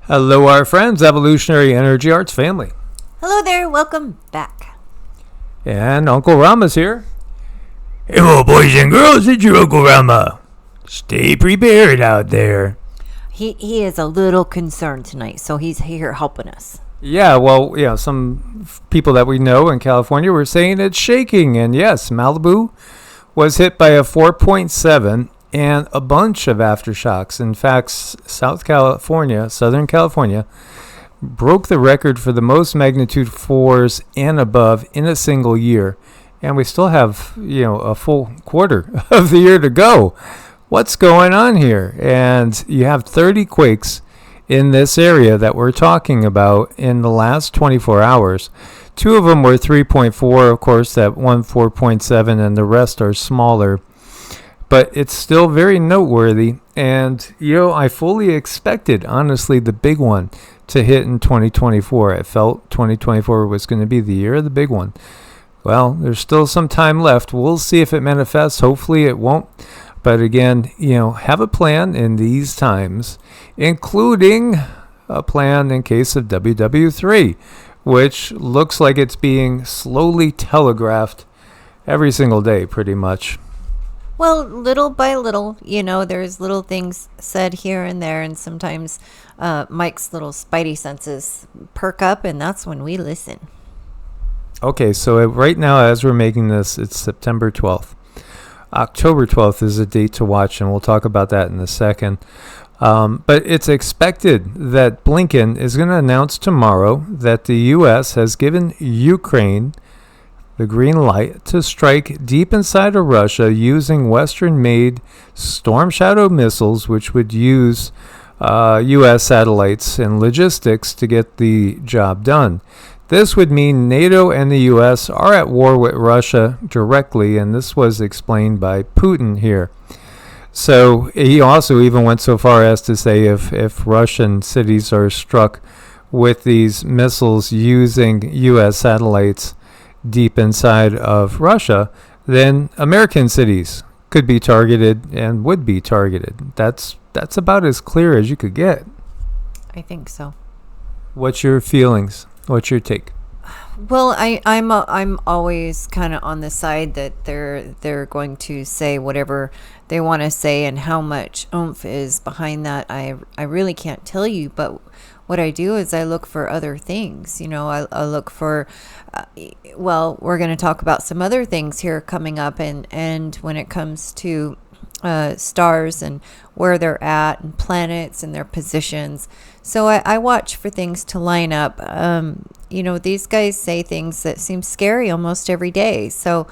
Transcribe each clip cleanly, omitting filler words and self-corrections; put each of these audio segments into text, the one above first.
Hello, our friends, Evolutionary Energy Arts family. Hello there, welcome back. And Uncle Rama's here. Hello, boys and girls, it's your Uncle Rama. Stay prepared out there. He is a little concerned tonight, so he's here helping us. Yeah, well, some people that we know in California were saying it's shaking. And yes, Malibu was hit by a 4.7 and a bunch of aftershocks. In fact, Southern California, broke the record for the most magnitude 4s and above in a single year. And we still have, a full quarter of the year to go. What's going on here? And you have 30 quakes in this area that we're talking about in the last 24 hours. 2 of them were 3.4, of course, that one 4.7, and the rest are smaller. But it's still very noteworthy. And, I fully expected, honestly, the big one to hit in 2024. I felt 2024 was going to be the year of the big one. Well, there's still some time left. We'll see if it manifests. Hopefully it won't. But again, have a plan in these times, including a plan in case of WW3, which looks like it's being slowly telegraphed every single day, pretty much. Well, little by little, there's little things said here and there, and sometimes Mike's little spidey senses perk up, and that's when we listen. Okay, so right now, as we're making this, it's September 12th. October 12th is a date to watch, and we'll talk about that in a second. But it's expected that Blinken is going to announce tomorrow that the U.S. has given Ukraine the green light to strike deep inside of Russia using Western-made Storm Shadow missiles, which would use U.S. satellites and logistics to get the job done. This would mean NATO and the U.S. are at war with Russia directly, and this was explained by Putin here. So he also even went so far as to say if Russian cities are struck with these missiles using U.S. satellites deep inside of Russia, then American cities could be targeted and would be targeted. That's about as clear as you could get. I think so. What's your feelings? What's your take? Well, I'm always kind of on the side that they're going to say whatever they want to say, and how much oomph is behind that, I really can't tell you. But what I do is I look for other things. I look for, we're going to talk about some other things here coming up, and when it comes to stars and where they're at, and planets and their positions. So I watch for things to line up. These guys say things that seem scary almost every day. So,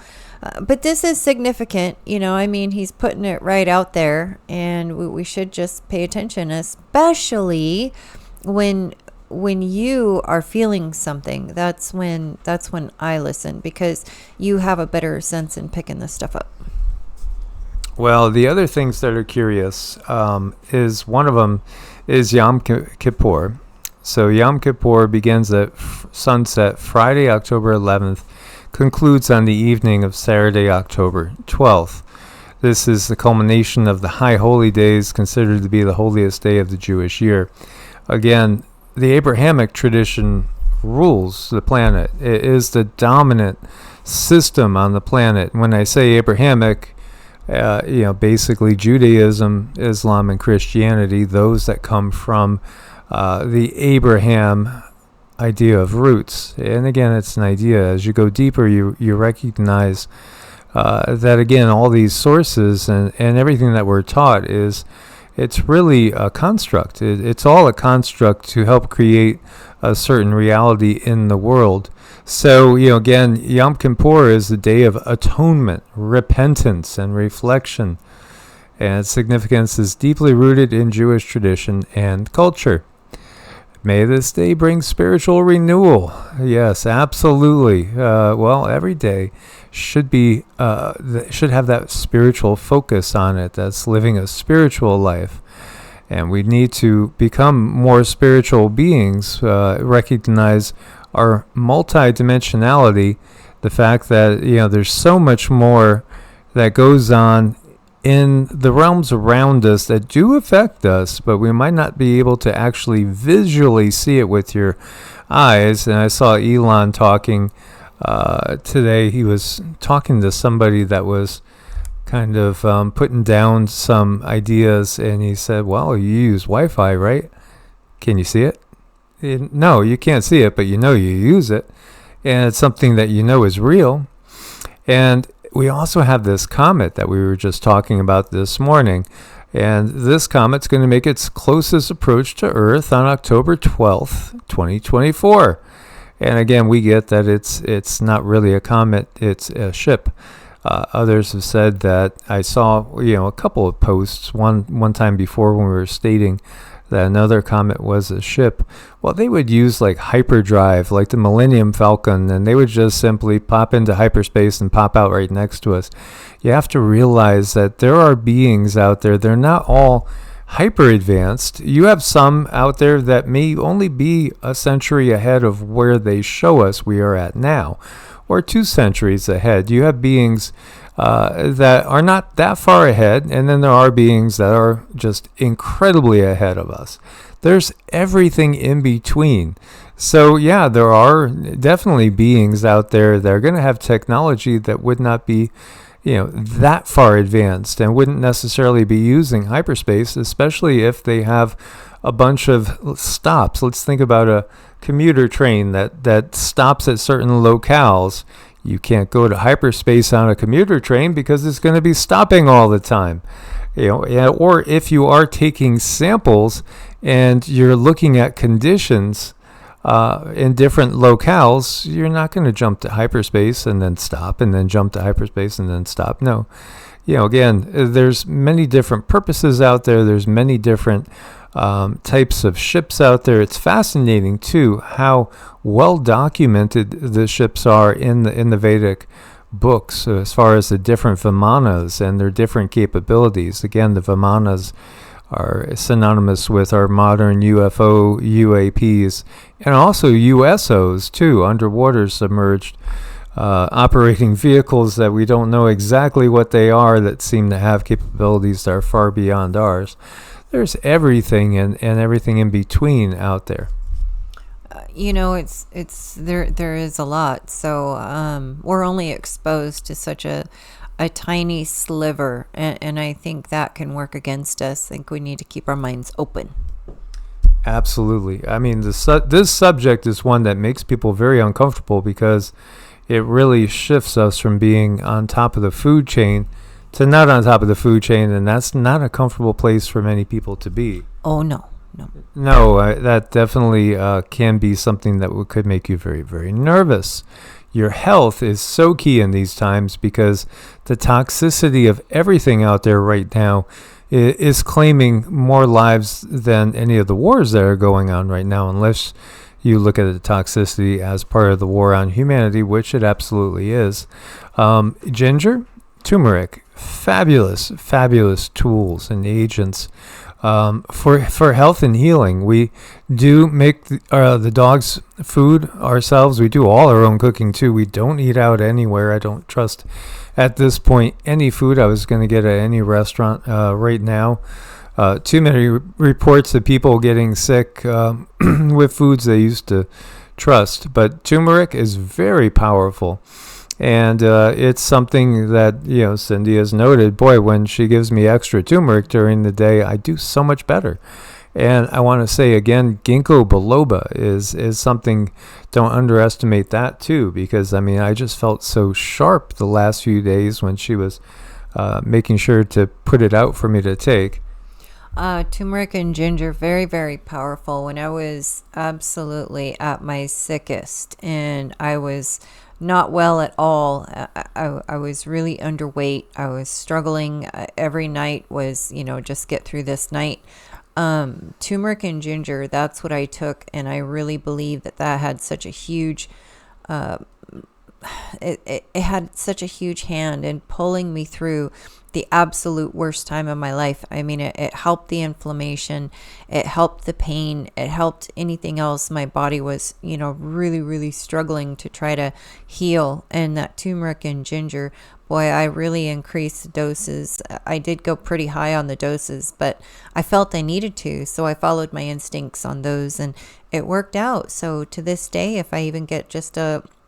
but this is significant. He's putting it right out there, and we should just pay attention, especially when you are feeling something. That's when I listen, because you have a better sense in picking this stuff up. Well, the other things that are curious is one of them is Yom Kippur. So Yom Kippur begins at sunset Friday, October 11th, concludes on the evening of Saturday, October 12th. This is the culmination of the High Holy Days, considered to be the holiest day of the Jewish year. Again, the Abrahamic tradition rules the planet. It is the dominant system on the planet. When I say Abrahamic, basically Judaism, Islam, and Christianity, those that come from the Abraham idea of roots. And again, it's an idea. As you go deeper, you recognize that, again, all these sources and everything that we're taught it's really a construct. It's all a construct to help create a certain reality in the world. So, again, Yom Kippur is the day of atonement, repentance, and reflection. And its significance is deeply rooted in Jewish tradition and culture. May this day bring spiritual renewal. Yes, absolutely. Every day should have that spiritual focus on it. That's living a spiritual life. And we need to become more spiritual beings, recognize our multidimensionality, the fact that there's so much more that goes on in the realms around us that do affect us, but we might not be able to actually visually see it with your eyes. And I saw Elon talking today. He was talking to somebody that was kind of putting down some ideas, and he said, well, you use Wi-Fi, right? Can you see it? No, you can't see it, but you know you use it, and it's something that you know is real. And we also have this comet that we were just talking about this morning, and this comet's going to make its closest approach to Earth on October 12th, 2024. And again, we get that it's not really a comet, it's a ship. Others have said that. I saw a couple of posts one time before when we were stating that another comet was a ship. Well, they would use like hyperdrive, like the Millennium Falcon, and they would just simply pop into hyperspace and pop out right next to us. You have to realize that there are beings out there. They're not all hyper advanced. You have some out there that may only be a century ahead of where they show us we are at now, or 2 centuries ahead. You have beings that are not that far ahead, and then there are beings that are just incredibly ahead of us. There's everything in between. So yeah, there are definitely beings out there that are going to have technology that would not be that far advanced and wouldn't necessarily be using hyperspace, especially if they have a bunch of stops. Let's think about a commuter train that stops at certain locales. You can't go to hyperspace on a commuter train because it's going to be stopping all the time. Or if you are taking samples and you're looking at conditions in different locales, you're not going to jump to hyperspace and then stop and then jump to hyperspace and then stop. No. Again, there's many different purposes out there. There's many different types of ships out there. It's fascinating too how well documented the ships are in the Vedic books as far as the different Vimanas and their different capabilities. Again, the Vimanas are synonymous with our modern UFO, UAPs, and also USOs too, underwater submerged operating vehicles that we don't know exactly what they are, that seem to have capabilities that are far beyond ours. There's everything and everything in between out there. It's there is a lot. So we're only exposed to such a tiny sliver, and I think that can work against us. I think we need to keep our minds open. Absolutely. I mean, this subject is one that makes people very uncomfortable because it really shifts us from being on top of the food chain to not on top of the food chain, and that's not a comfortable place for many people to be. Oh, no. That definitely can be something that could make you very, very nervous. Your health is so key in these times because the toxicity of everything out there right now is claiming more lives than any of the wars that are going on right now, unless you look at the toxicity as part of the war on humanity, which it absolutely is. Ginger, turmeric, fabulous tools and agents for health and healing. We do make the dog's food ourselves. We do all our own cooking too. We don't eat out anywhere. I don't trust at this point any food I was going to get at any restaurant right now. Too many reports of people getting sick with foods they used to trust. But turmeric is very powerful. And it's something that, Cindy has noted, boy, when she gives me extra turmeric during the day, I do so much better. And I want to say again, ginkgo biloba is something, don't underestimate that too, because I just felt so sharp the last few days when she was making sure to put it out for me to take. Turmeric and ginger, very, very powerful. When I was absolutely at my sickest and I was not well at all, I was really underweight. I was struggling. Every night was, just get through this night. Turmeric and ginger, that's what I took. And I really believe that had such a huge it had such a huge hand in pulling me through the absolute worst time of my life. I mean, it helped the inflammation, it helped the pain, it helped anything else my body was, really, really struggling to try to heal. And that turmeric and ginger, boy, I really increased the doses. I did go pretty high on the doses, but I felt I needed to, so I followed my instincts on those, and it worked out. So to this day, if I even get just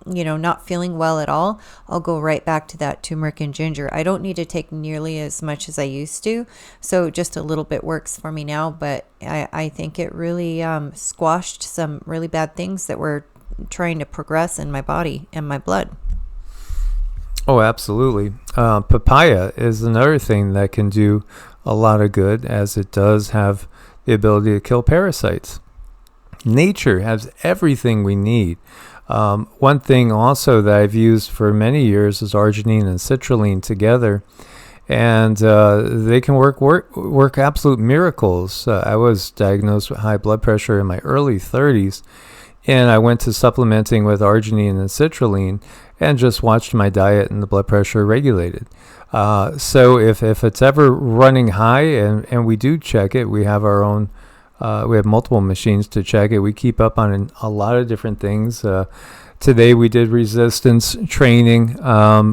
not feeling well at all, I'll go right back to that turmeric and ginger. I don't need to take nearly as much as I used to, so just a little bit works for me now, but I think it really squashed some really bad things that were trying to progress in my body and my blood. Oh, absolutely. Papaya is another thing that can do a lot of good, as it does have the ability to kill parasites. Nature has everything we need. One thing also that I've used for many years is arginine and citrulline together, and they can work absolute miracles. I was diagnosed with high blood pressure in my early 30s, and I went to supplementing with arginine and citrulline and just watched my diet and the blood pressure regulated. So if it's ever running high, and we do check it, we have our own. We have multiple machines to check it. We keep up on a lot of different things. Today we did resistance training.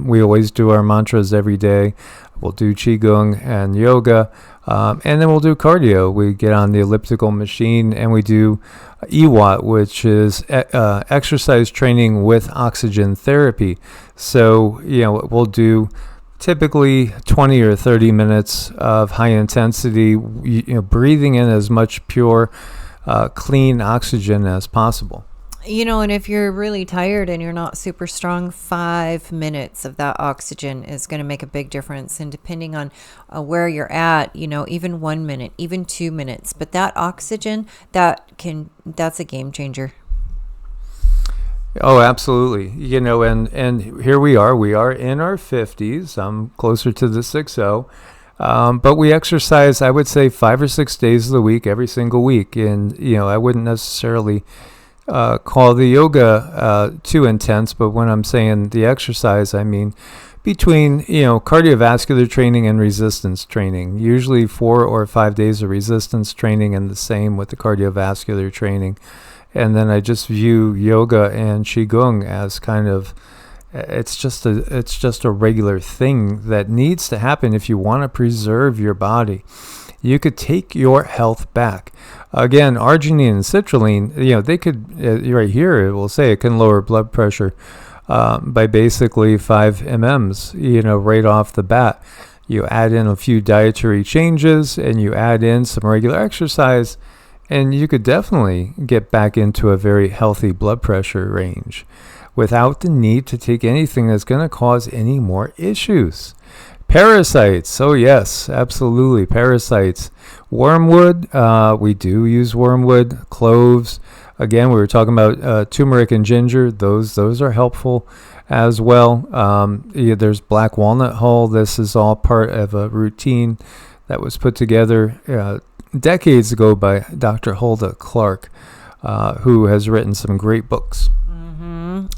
We always do our mantras every day. We'll do Qigong and yoga. And then we'll do cardio. We get on the elliptical machine and we do EEARTS, which is exercise training with oxygen therapy. So, we'll do typically 20 or 30 minutes of high intensity, breathing in as much pure, clean oxygen as possible. And if you're really tired and you're not super strong, 5 minutes of that oxygen is going to make a big difference. And depending on where you're at, even 1 minute, even 2 minutes, but that oxygen, that's a game changer. Oh, absolutely. And here we are in our 50s. I'm closer to the 60. But we exercise, I would say, 5 or 6 days of the week, every single week. And, I wouldn't necessarily call the yoga too intense, but when I'm saying the exercise, I mean between, cardiovascular training and resistance training, usually 4 or 5 days of resistance training and the same with the cardiovascular training. And then I just view yoga and qigong as kind of, it's just a regular thing that needs to happen if you want to preserve your body. You could take your health back. Again, arginine and citrulline, they could, right here it will say it can lower blood pressure by basically 5 mm's, right off the bat. You add in a few dietary changes and you add in some regular exercise, and you could definitely get back into a very healthy blood pressure range without the need to take anything that's going to cause any more issues. Parasites. Oh, yes, absolutely. Parasites. Wormwood. We do use wormwood. Cloves. Again, we were talking about turmeric and ginger. Those are helpful as well. There's black walnut hull. This is all part of a routine that was put together decades ago by Dr. Hulda Clark, who has written some great books.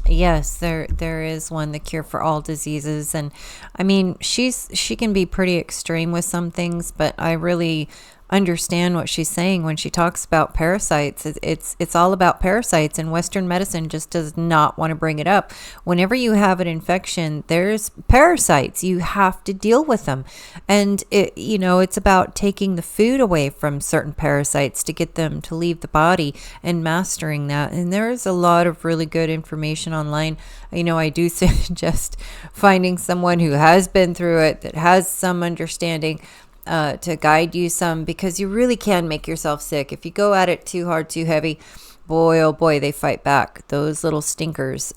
Yes, there is one, The Cure for All Diseases, and I mean she can be pretty extreme with some things, but I really understand what she's saying when she talks about parasites. It's all about parasites, and Western medicine just does not want to bring it up. Whenever you have an infection, there's parasites. You have to deal with them, and it's about taking the food away from certain parasites to get them to leave the body and mastering that. And there's a lot of really good information online. I do suggest finding someone who has been through it, that has some understanding, to guide you some, because you really can make yourself sick. If you go at it too hard, too heavy, boy, oh boy, they fight back. Those little stinkers,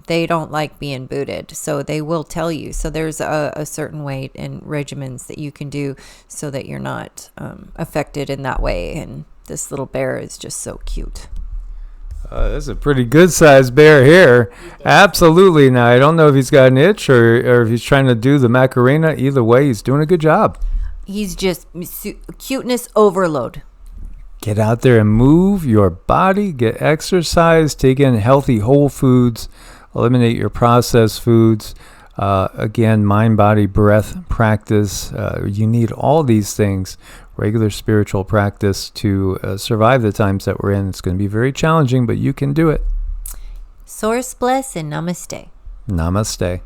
they don't like being booted, so they will tell you. So there's a certain way and regimens that you can do so that you're not affected in that way. And this little bear is just so cute. That's a pretty good sized bear here. Absolutely. Now, I don't know if he's got an itch or if he's trying to do the Macarena. Either way, he's doing a good job. He's just cuteness overload. Get out there and move your body, get exercise, take in healthy whole foods eliminate your processed foods. Again, mind, body, breath practice. You need all these things, regular spiritual practice, to survive the times that we're in. It's going to be very challenging, but you can do it. Source bless and namaste. Namaste.